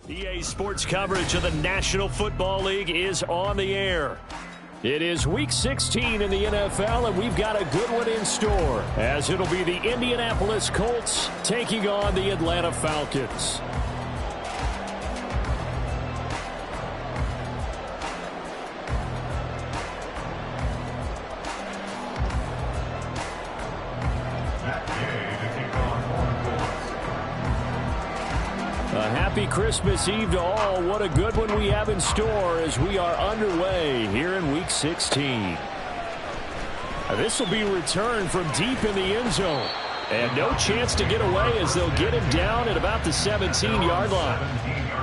EA Sports coverage of the National Football League is on the air. It is Week 16 in the NFL, and we've got a good one in store, as it'll be the Indianapolis Colts taking on the Atlanta Falcons. Happy Christmas Eve to all. What a good one we have in store as we are underway here in Week 16. This will be returned from deep in the end zone. And no chance to get away as they'll get him down at about the 17-yard line.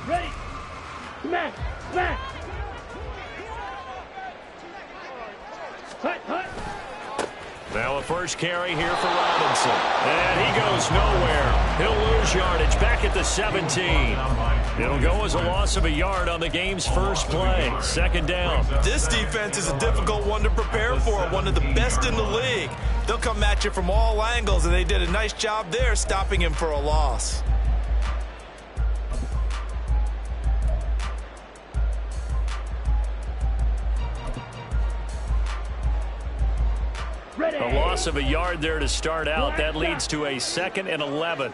Ready? Smack! Smack! Hut! Hut! Now a first carry here for Robinson. And he goes nowhere. He'll lose yardage back at the 17. It'll go as a loss of a yard on the game's first play. Second down. This defense is a difficult one to prepare for, one of the best in the league. They'll come at you from all angles, and they did a nice job there stopping him for a loss. A loss of a yard there to start out. That leads to a 2nd and 11.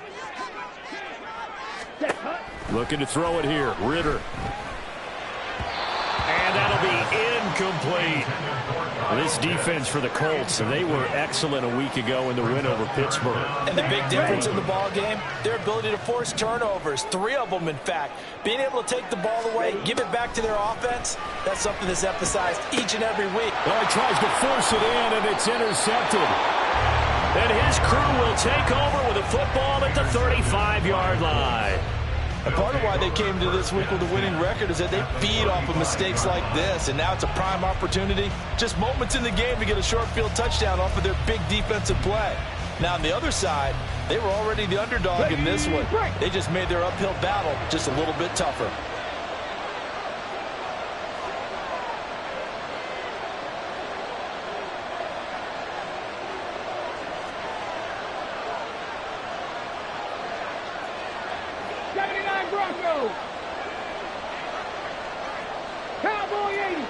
Looking to throw it here. Ritter. And that'll be incomplete. This defense for the Colts, they were excellent a week ago in the win over Pittsburgh. And the big difference in the ball game, their ability to force turnovers, 3 of them in fact. Being able to take the ball away, give it back to their offense, that's something that's emphasized each and every week. Well, he tries to force it in, and it's intercepted. And his crew will take over with a football at the 35-yard line. And part of why they came to this week with a winning record is that they feed off of mistakes like this, and now it's a prime opportunity. Just moments in the game to get a short field touchdown off of their big defensive play. Now, on the other side, they were already the underdog in this one. They just made their uphill battle just a little bit tougher. Broncos! Cowboy 80!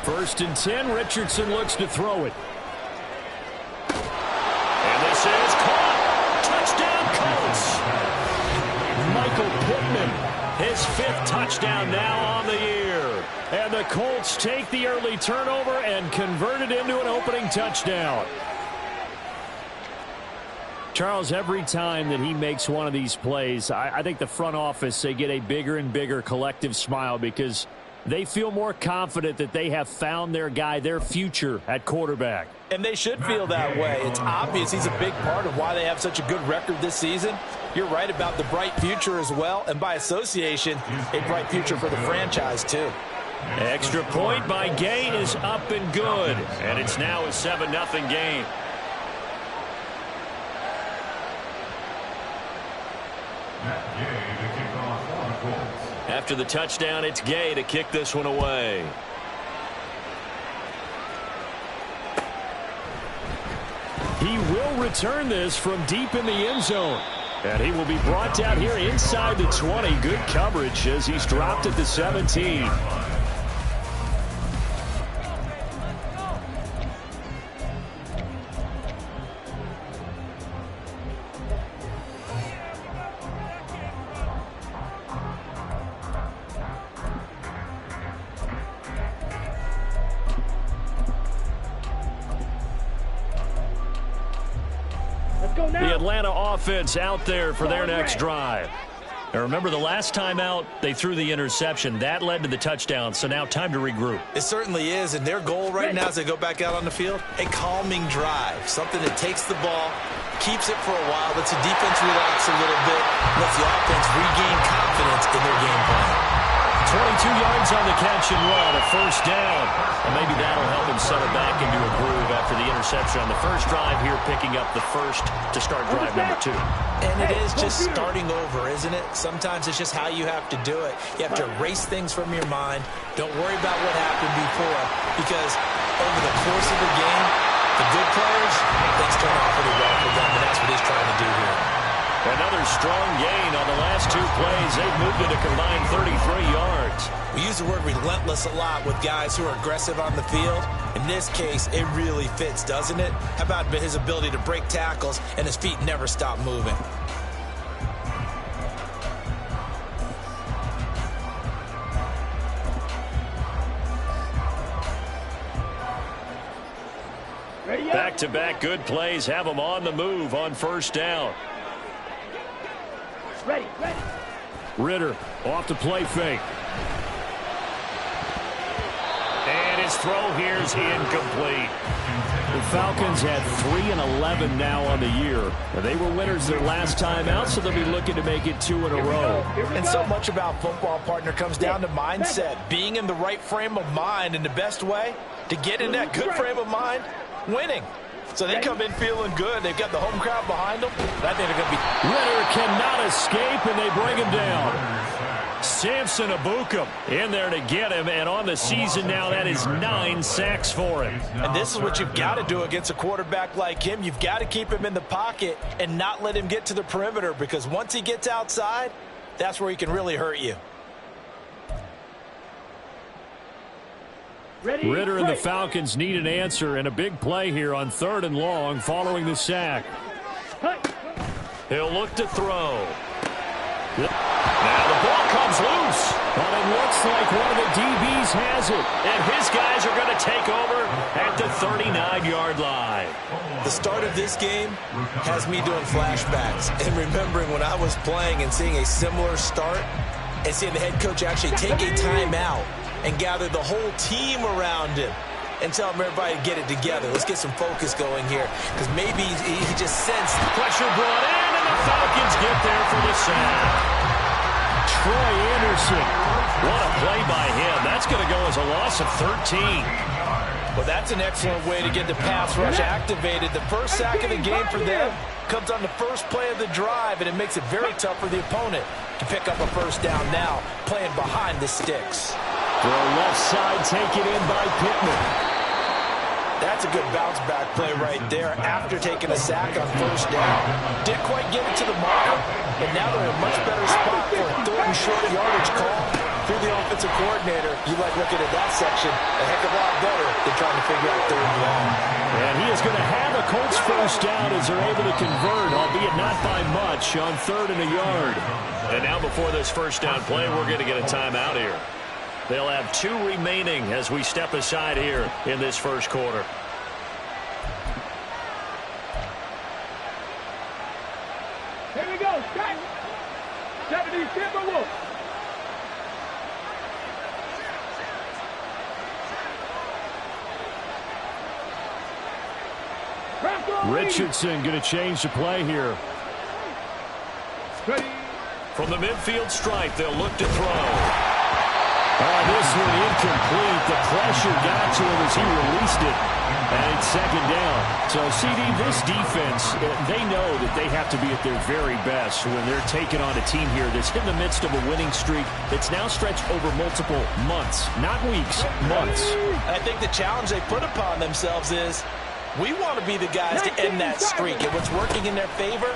First and 10, Richardson looks to throw it. And this is caught. Touchdown, Colts. Michael Pittman, his 5th touchdown now on the year. And the Colts take the early turnover and convert it into an opening touchdown. Charles, every time that he makes one of these plays, I think the front office, they get a bigger and bigger collective smile because they feel more confident that they have found their guy, their future at quarterback. And they should feel that way. It's obvious he's a big part of why they have such a good record this season. You're right about the bright future as well, and by association, a bright future for the franchise too. Extra point by Gay is up and good, and it's now a 7-0 game. After the touchdown, it's Gay to kick this one away. He will return this from deep in the end zone. And he will be brought down here inside the 20. Good coverage as he's dropped at the 17. The Atlanta offense out there for their next drive. Now remember, the last time out, they threw the interception. That led to the touchdown, so now time to regroup. It certainly is, and their goal right now as they go back out on the field, a calming drive, something that takes the ball, keeps it for a while, lets the defense relax a little bit, lets the offense regain confidence in their game plan. 22 yards on the catch and run, a first down. And maybe that'll help him settle back into a groove after the interception on the first drive here, picking up the first to start drive number 2. And it is just starting over, isn't it? Sometimes it's just how you have to do it. You have to erase things from your mind. Don't worry about what happened before, because over the course of the game, the good players, things turn out pretty well for them, and that's what he's trying to do here. Another strong gain on the last 2 plays. They've moved it a combined 33 yards. We use the word relentless a lot with guys who are aggressive on the field. In this case, it really fits, doesn't it? How about his ability to break tackles and his feet never stop moving? Back-to-back good plays have them on the move on first down. Ready. Ritter off the play fake. And his throw here is incomplete. The Falcons had 3-11 now on the year. They were winners their last time out, so they'll be looking to make it 2 in a row. And so much about football, partner, comes down to mindset. Being in the right frame of mind, and the best way to get in that good frame of mind, winning. So they come in feeling good. They've got the home crowd behind them. I think they're going to be... Ritter cannot escape, and they bring him down. Samson Abukum in there to get him, and on the season now, that is 9 sacks for him. And this is what you've got to do against a quarterback like him. You've got to keep him in the pocket and not let him get to the perimeter, because once he gets outside, that's where he can really hurt you. Ritter and the Falcons need an answer, and a big play here on 3rd and long following the sack. He'll look to throw. Now the ball comes loose, but it looks like one of the DBs has it, and his guys are going to take over at the 39-yard line. The start of this game has me doing flashbacks and remembering when I was playing and seeing a similar start and seeing the head coach actually take a timeout and gather the whole team around him and tell everybody to get it together. Let's get some focus going here, because maybe he just sensed pressure brought in, and the Falcons get there for the sack. Troy Anderson, what a play by him. That's going to go as a loss of 13. Well, that's an excellent way to get the pass rush activated. The first sack of the game for them comes on the first play of the drive, and it makes it very tough for the opponent to pick up a first down now, playing behind the sticks. Throw left side, taken in by Pittman. That's a good bounce-back play right there after taking a sack on first down. Didn't quite get it to the marker, and now they're in a much better spot for a 3rd and short yardage call. Through the offensive coordinator, you like looking at that section a heck of a lot better than trying to figure out 3rd and long. And he is going to have a Colts first down as they're able to convert, albeit not by much, on 3rd and a yard. And now before this first down play, we're going to get a timeout here. They'll have 2 remaining as we step aside here in this first quarter. Here we go. Start. 70 Timberwolves. Richardson going to change the play here. Ready. From the midfield stripe, they'll look to throw. This one incomplete. The pressure got to him as he released it. And it's 2nd down. So, CD, this defense, they know that they have to be at their very best when they're taking on a team here that's in the midst of a winning streak that's now stretched over multiple months. Not weeks, months. I think the challenge they put upon themselves is, we want to be the guys to end that streak. And what's working in their favor?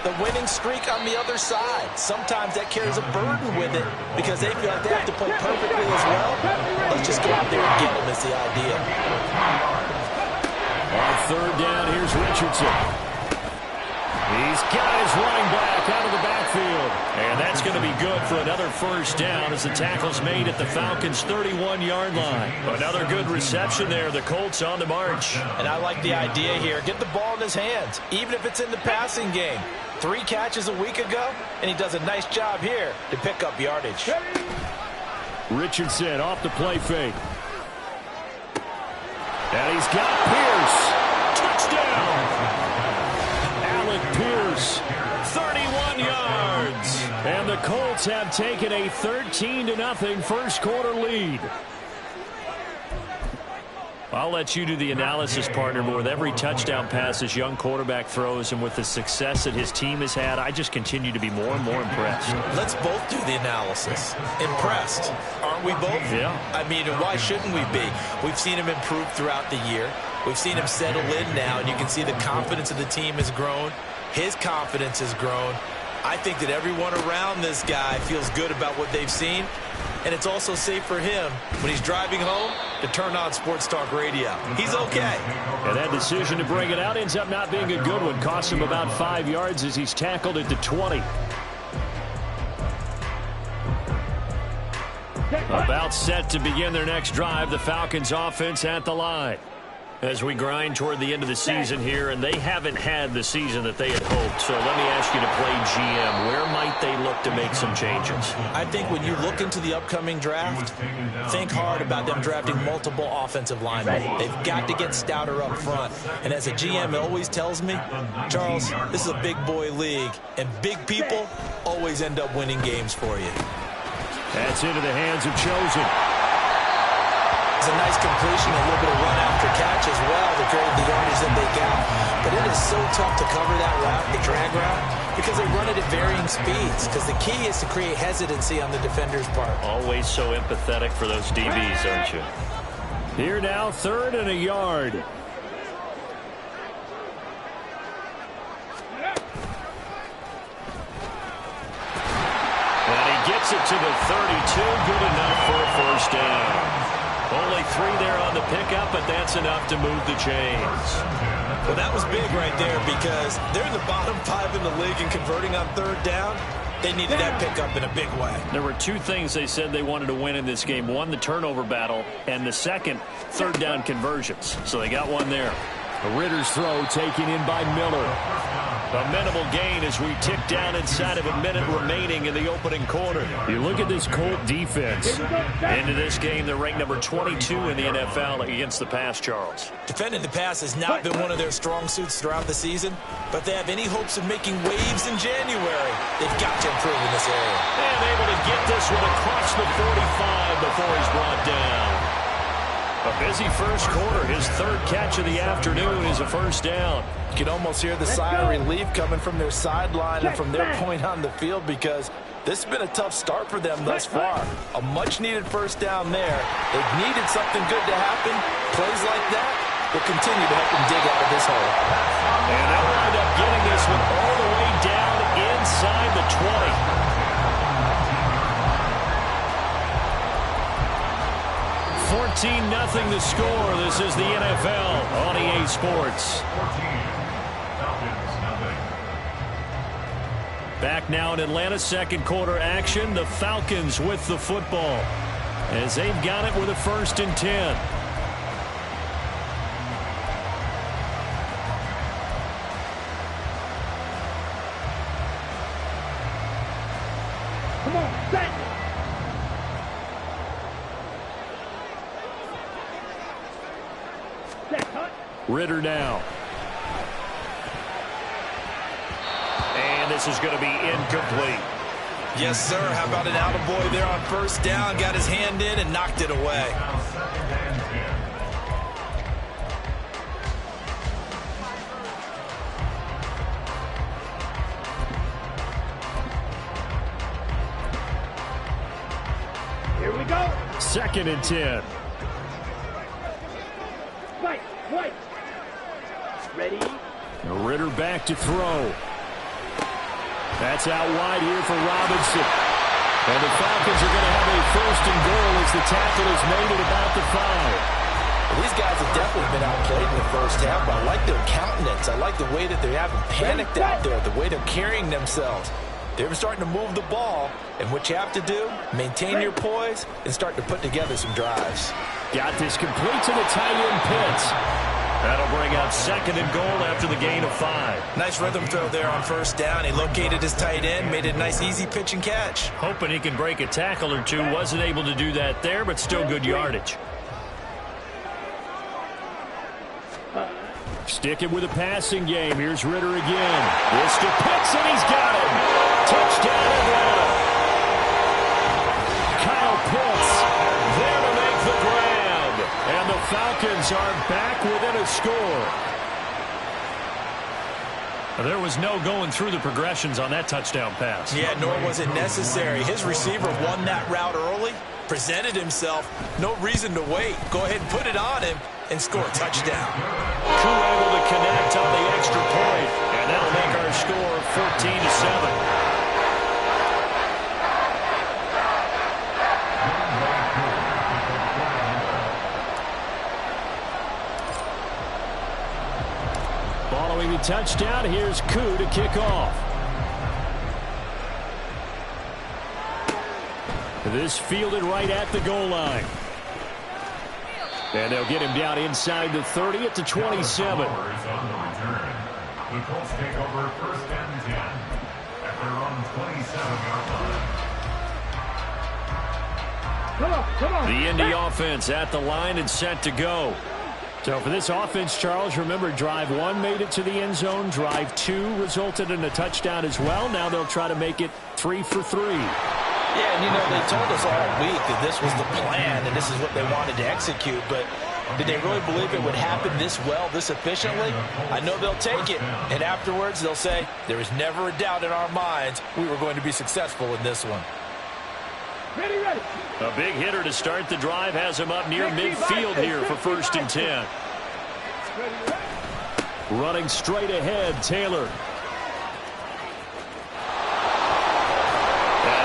The winning streak on the other side. Sometimes that carries a burden with it because they feel like they have to play perfectly as well. Let's just go out there and get them is the idea. On 3rd down, here's Richardson. He's got his running back out of the backfield. And that's going to be good for another first down as the tackle's made at the Falcons' 31-yard line. Another good reception there. The Colts on the march. And I like the idea here. Get the ball in his hands, even if it's in the passing game. 3 catches a week ago, and he does a nice job here to pick up yardage. Richardson off the play fake. And he's got Pierce. Touchdown! fires. 31 yards. And the Colts have taken a 13-0 first quarter lead. I'll let you do the analysis, partner, but with every touchdown pass this young quarterback throws and with the success that his team has had, I just continue to be more and more impressed. Let's both do the analysis. Impressed. Aren't we both? Yeah. I mean, and why shouldn't we be? We've seen him improve throughout the year. We've seen him settle in now, and you can see the confidence of the team has grown. His confidence has grown. I think that everyone around this guy feels good about what they've seen, and it's also safe for him when he's driving home to turn on Sports Talk Radio. He's okay. And that decision to bring it out ends up not being a good one. Costs him about 5 yards as he's tackled at the 20. About set to begin their next drive, the Falcons offense at the line. As we grind toward the end of the season here, and they haven't had the season that they had hoped. So let me ask you to play GM. Where might they look to make some changes? I think when you look into the upcoming draft, think hard about them drafting multiple offensive linemen. They've got to get stouter up front. And as a GM, it always tells me, Charles, this is a big boy league, and big people always end up winning games for you. That's into the hands of Chosen. It's a nice completion, a little bit of run after catch as well to create the yardage that they got. But it is so tough to cover that route, the drag route, because they run it at varying speeds. Because the key is to create hesitancy on the defender's part. Always so empathetic for those DBs, aren't you? Here now, 3rd and a yard. And he gets it to the 32. Good enough for a first down. Only 3 there on the pickup, but that's enough to move the chains. Well, that was big right there because they're in the bottom 5 in the league and converting on 3rd down. They needed that pickup in a big way. There were 2 things they said they wanted to win in this game. One, the turnover battle, and the second, 3rd down conversions. So they got one there. A Ritter's throw taken in by Miller. A minimal gain as we tick down inside of a minute remaining in the opening quarter. You look at this Colt defense. Into this game, they're ranked number 22 in the NFL against the pass, Charles. Defending the pass has not been one of their strong suits throughout the season, but if they have any hopes of making waves in January, they've got to improve in this area. And able to get this one across the 45 before he's brought down. A busy first quarter. His 3rd catch of the afternoon is a first down. You can almost hear the sigh of relief coming from their sideline and from their point on the field because this has been a tough start for them thus far. A much-needed first down there. They've needed something good to happen. Plays like that will continue to help them dig out of this hole. And they'll wind up getting this one all the way down inside the 20. 14-0 the score. This is the NFL on EA Sports. Back now in Atlanta, second quarter action. The Falcons with the football as they've got it with a 1st and 10. Come on, set. Ritter now. And this is going to be incomplete. Yes, sir. How about an attaboy there on 1st down? Got his hand in and knocked it away. Here we go. 2nd and 10. Right. Ready? Ritter back to throw. That's out wide here for Robinson. And the Falcons are going to have a 1st and goal as the tackle is made at about the 5. Well, these guys have definitely been outplayed in the first half, but I like their countenance. I like the way that they haven't panicked out there, the way they're carrying themselves. They're starting to move the ball, and what you have to do, maintain your poise and start to put together some drives. Got this complete to the tight end Pitts. That'll bring out 2nd and goal after the gain of 5. Nice rhythm throw there on 1st down. He located his tight end, made it a nice easy pitch and catch. Hoping he can break a tackle or 2. Wasn't able to do that there, but still good yardage. Sticking with the passing game. Here's Ritter again. This to Pitts, and he's got it. Touchdown, Atlanta. Kyle Pitts there to make the grab. And the Falcons are back within a score. There was no going through the progressions on that touchdown pass. Yeah, nor was it necessary. His receiver won that route early, presented himself. No reason to wait. Go ahead and put it on him and score a touchdown. Koo able to connect on the extra point, and that'll make our score 14-7. Following the touchdown, here's Koo to kick off. This fielded right at the goal line. And they'll get him down inside the 30 at the 27. The Colts take over first and 10 at their own 27-yard line. Come on. The Indy offense at the line and set to go. So for this offense, Charles, remember drive 1 made it to the end zone. Drive 2 resulted in a touchdown as well. Now they'll try to make it 3 for 3. Yeah, and you know, they told us all week that this was the plan and this is what they wanted to execute, but did they really believe it would happen this well, this efficiently? I know they'll take it, and afterwards they'll say, there was never a doubt in our minds we were going to be successful in this one. Ready. A big hitter to start the drive has him up near midfield here for first and 10. Running straight ahead, Taylor.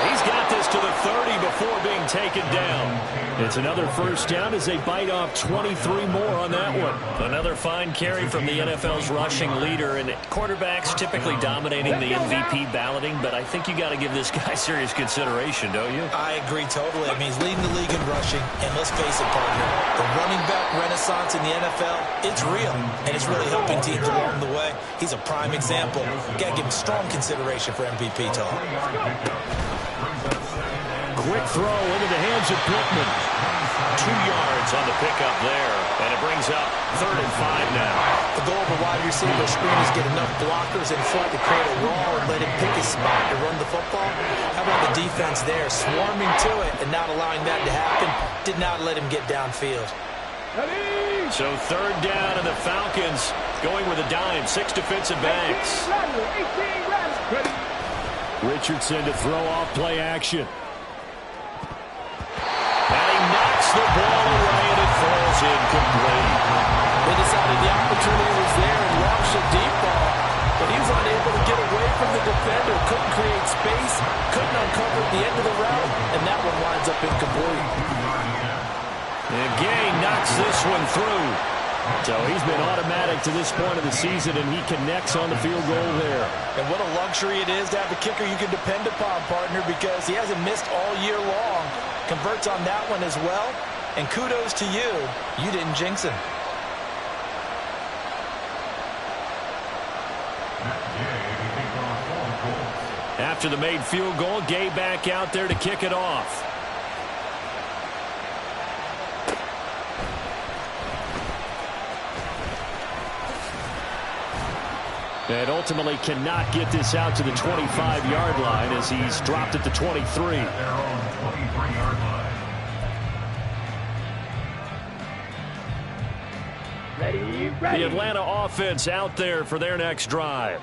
He's got this to the 30 before being taken down. It's another first down as they bite off 23 more on that one. Another fine carry from the NFL's rushing leader, and quarterbacks typically dominating the MVP balloting, but I think you got to give this guy serious consideration, don't you? I agree totally. I mean, he's leading the league in rushing, and let's face it, partner, the running back renaissance in the NFL, it's real, and it's really helping teams along the way. He's a prime example. Got to give him strong consideration for MVP talk. Quick throw into the hands of Pittman. 2 yards on the pickup there, and it brings up 3rd and 5 now. The goal of a wide receiver screen is get enough blockers in front to create a wall and let him pick his spot to run the football. How about the defense there, swarming to it and not allowing that to happen? Did not let him get downfield. So 3rd down, and the Falcons going with a dime, 6 defensive backs. Richardson to throw off play action. And he knocks the ball away, and it falls incomplete. They decided the opportunity was there and launched a deep ball, but he was unable to get away from the defender, couldn't create space, couldn't uncover at the end of the route, and that one winds up incomplete. And Gay knocks this one through. So he's been automatic to this point of the season, and he connects on the field goal there. And what a luxury it is to have a kicker you can depend upon, partner, because he hasn't missed all year long. Converts on that one as well, and kudos to you. You didn't jinx him. After the made field goal, Gay back out there to kick it off. And ultimately cannot get this out to the 25-yard line as he's dropped at the 23. Their own 23-yard line. Ready. The Atlanta offense out there for their next drive.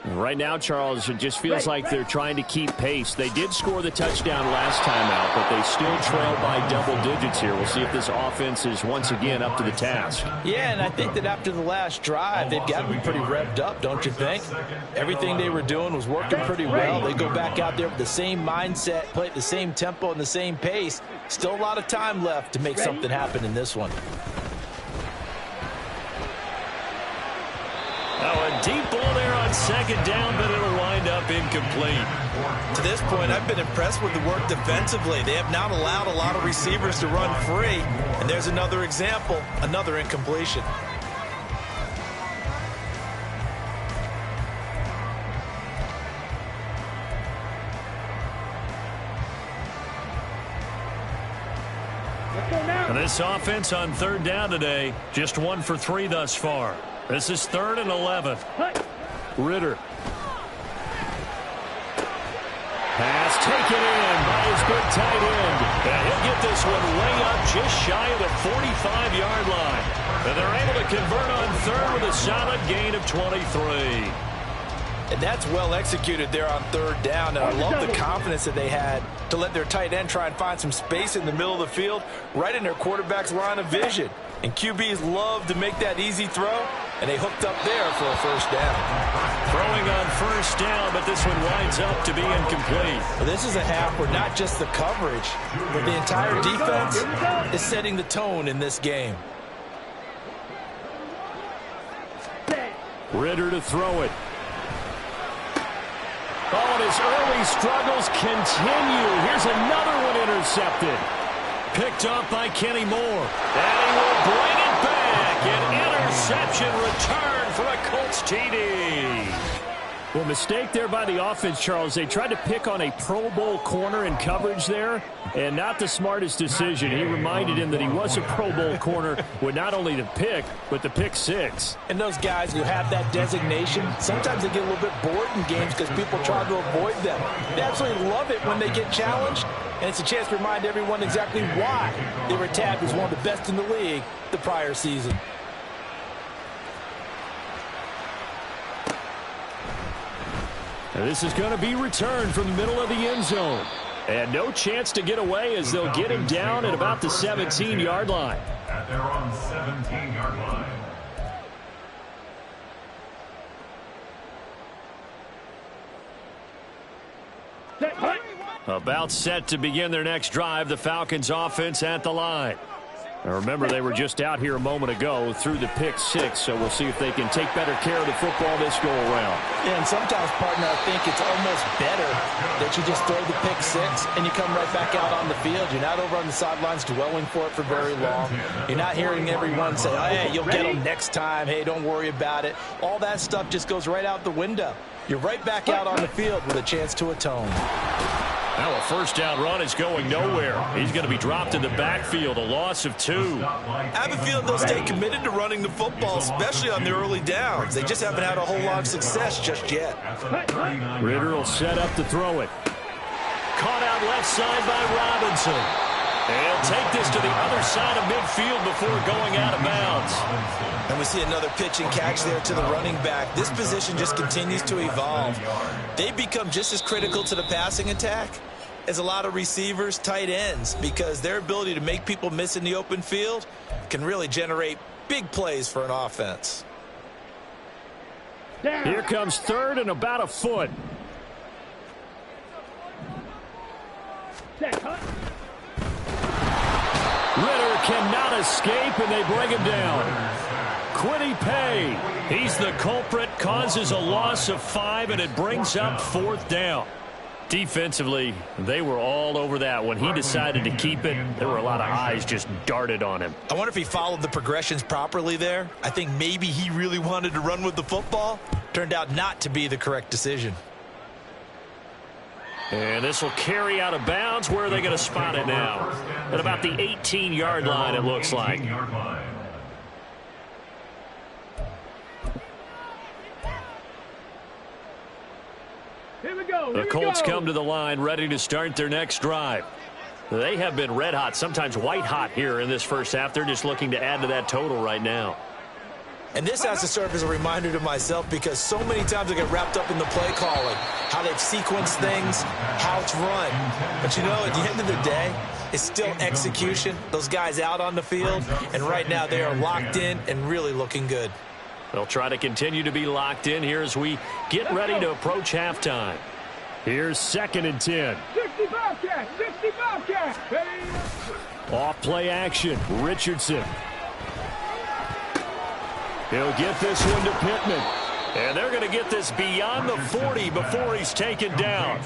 Right now, Charles, it just feels like they're trying to keep pace. They did score the touchdown last time out, but they still trail by double digits here. We'll see if this offense is once again up to the task. Yeah, and I think that after the last drive, they've got to be pretty revved up, don't you think? Everything they were doing was working pretty well. They go back out there with the same mindset, play at the same tempo and the same pace. Still a lot of time left to make something happen in this one. Oh, a deep ball there on 2nd down, but it'll wind up incomplete. To this point, I've been impressed with the work defensively. They have not allowed a lot of receivers to run free. And there's another example, another incompletion. Let's go now. This offense on 3rd down today, just 1 for 3 thus far. This is 3rd and 11. Ritter. Pass taken in by his big tight end. And he'll get this one way up just shy of the 45-yard line. And they're able to convert on 3rd with a solid gain of 23. And that's well executed there on 3rd down. And I love the confidence that they had to let their tight end try and find some space in the middle of the field, right in their quarterback's line of vision. And QBs love to make that easy throw, and they hooked up there for a 1st down. Throwing on 1st down, but this one winds up to be incomplete. Well, this is a half where not just the coverage, but the entire defense is setting the tone in this game. Ritter to throw it. Oh, and his early struggles continue. Here's another one intercepted. Picked up by Kenny Moore. And he will bring it back. An interception return for a Colts TD. Well, mistake there by the offense, Charles. They tried to pick on a Pro Bowl corner in coverage there, and not the smartest decision. He reminded him that he was a Pro Bowl corner with not only the pick, but the pick 6. And those guys who have that designation, sometimes they get a little bit bored in games because people try to avoid them. They absolutely love it when they get challenged, and it's a chance to remind everyone exactly why they were tabbed as one of the best in the league the prior season. And this is going to be returned from the middle of the end zone. And no chance to get away as they'll get him down at about the 17-yard line. At their own 17-yard line. About set to begin their next drive, the Falcons offense at the line. Now remember, they were just out here a moment ago through the pick 6, so we'll see if they can take better care of the football this go-around. Yeah, and sometimes, partner, I think it's almost better that you just throw the pick 6 and you come right back out on the field. You're not over on the sidelines dwelling for it for very long. You're not hearing everyone say, oh, hey, you'll get them next time. Hey, don't worry about it. All that stuff just goes right out the window. You're right back out on the field with a chance to atone. Now a 1st down run is going nowhere. He's going to be dropped in the backfield, a loss of 2. I have a feeling they'll stay committed to running the football, especially on their early downs. They just haven't had a whole lot of success just yet. Ritter will set up to throw it. Caught out left side by Robinson. And he'll take this to the other side of midfield before going out of bounds. And we see another pitch and catch there to the running back. This position just continues to evolve. They become just as critical to the passing attack as a lot of receivers, tight ends, because their ability to make people miss in the open field can really generate big plays for an offense. Here comes 3rd and about a foot. Ritter cannot escape, and they bring him down. Quiddy Pay. He's the culprit, causes a loss of 5, and it brings up 4th down. Defensively, they were all over that. When he decided to keep it, there were a lot of eyes just darted on him. I wonder if he followed the progressions properly there. I think maybe he really wanted to run with the football. Turned out not to be the correct decision. And this will carry out of bounds. Where are they going to spot it now? At about the 18-yard line, it looks like. The Colts come to the line ready to start their next drive. They have been red hot, sometimes white hot here in this first half. They're just looking to add to that total right now. And this has to serve as a reminder to myself because so many times I get wrapped up in the play calling, how they've sequenced things, how it's run. But, you know, at the end of the day, it's still execution. Those guys out on the field, and right now they are locked in and really looking good. They'll try to continue to be locked in here as we get ready to approach halftime. Here's 2nd and 10. 60 Bobcat, 60 Bobcat. Off play action. Richardson. He'll get this one to Pittman. And they're going to get this beyond the 40 before he's taken down.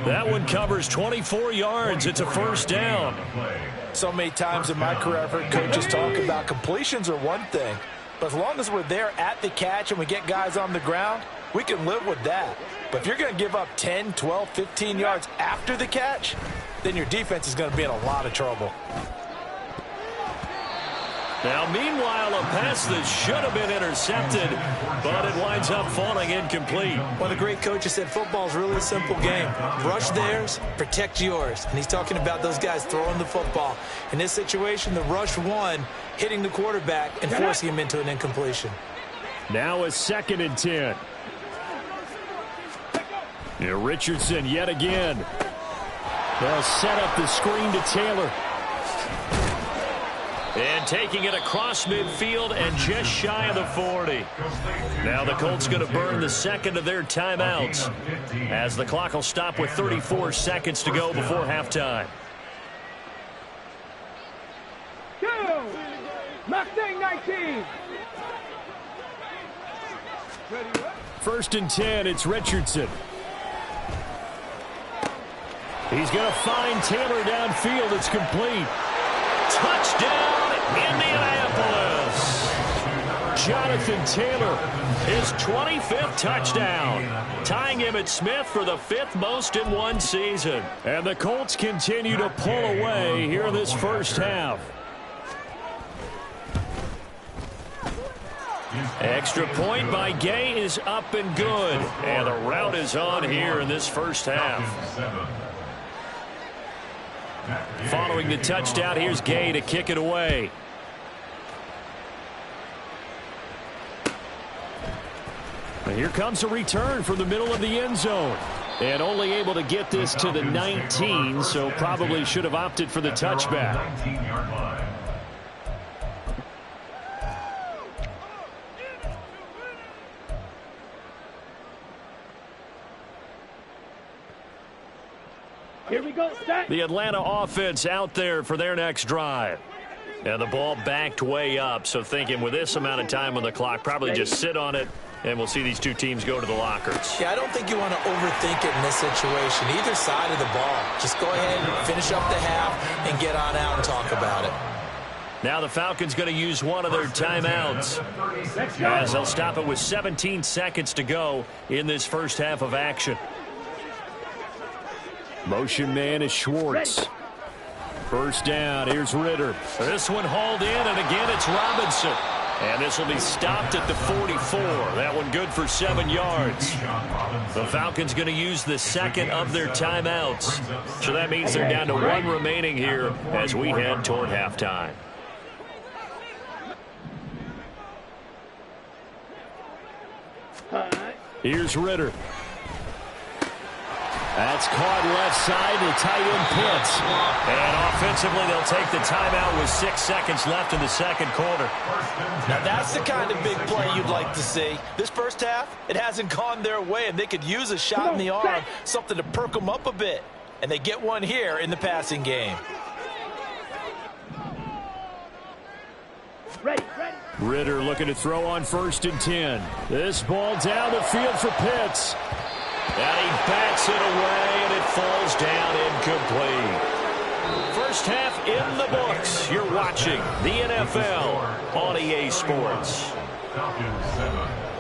That one covers 24 yards. It's a 1st down. So many times in my career, I've heard coaches talk about completions are one thing. But as long as we're there at the catch and we get guys on the ground, we can live with that. But if you're going to give up 10, 12, 15 yards after the catch, then your defense is going to be in a lot of trouble. Now, meanwhile, a pass that should have been intercepted, but it winds up falling incomplete. Well, the great coach has said football is really a simple game. Rush theirs, protect yours. And he's talking about those guys throwing the football. In this situation, the rush one, hitting the quarterback and forcing him into an incompletion. Now a 2nd and 10. Here, Richardson yet again. They'll set up the screen to Taylor. And taking it across midfield and just shy of the 40. Now the Colts going to burn the 2nd of their timeouts as the clock will stop with 34 seconds to go before halftime. Go! Mustang 19. 1st and 10, it's Richardson. He's going to find Taylor downfield. It's complete. Touchdown, Indianapolis. Jonathan Taylor, his 25th touchdown, tying him at Smith for the 5th most in one season. And the Colts continue to pull away here in this first half. Extra point by Gay is up and good. And the route is on here in this first half. Following the touchdown, here's Gay to kick it away. And here comes a return from the middle of the end zone. And only able to get this to the 19, so probably should have opted for the touchback. 19-yard line. Here we go, set. The Atlanta offense out there for their next drive. And the ball backed way up, so thinking with this amount of time on the clock, probably just sit on it, and we'll see these two teams go to the lockers. Yeah, I don't think you want to overthink it in this situation. Either side of the ball. Just go ahead and finish up the half and get on out and talk about it. Now the Falcons going to use one of their timeouts as they'll stop it with 17 seconds to go in this first half of action. Motion man is Schwartz. First down, here's Ritter. This one hauled in, and again it's Robinson. And this will be stopped at the 44. That one good for 7 yards. The Falcons going to use the 2nd of their timeouts. So that means they're down to 1 remaining here as we head toward halftime. Here's Ritter. That's caught left side to tight end Pitts. And offensively, they'll take the timeout with 6 seconds left in the second quarter. Now that's the kind of big play you'd like to see. This first half, it hasn't gone their way, and they could use a shot in the arm, something to perk them up a bit. And they get one here in the passing game. Ready. Ritter looking to throw on 1st and 10. This ball down the field for Pitts. And he bats it away, and it falls down incomplete. First half in the books. You're watching the NFL on EA Sports. Falcons 7.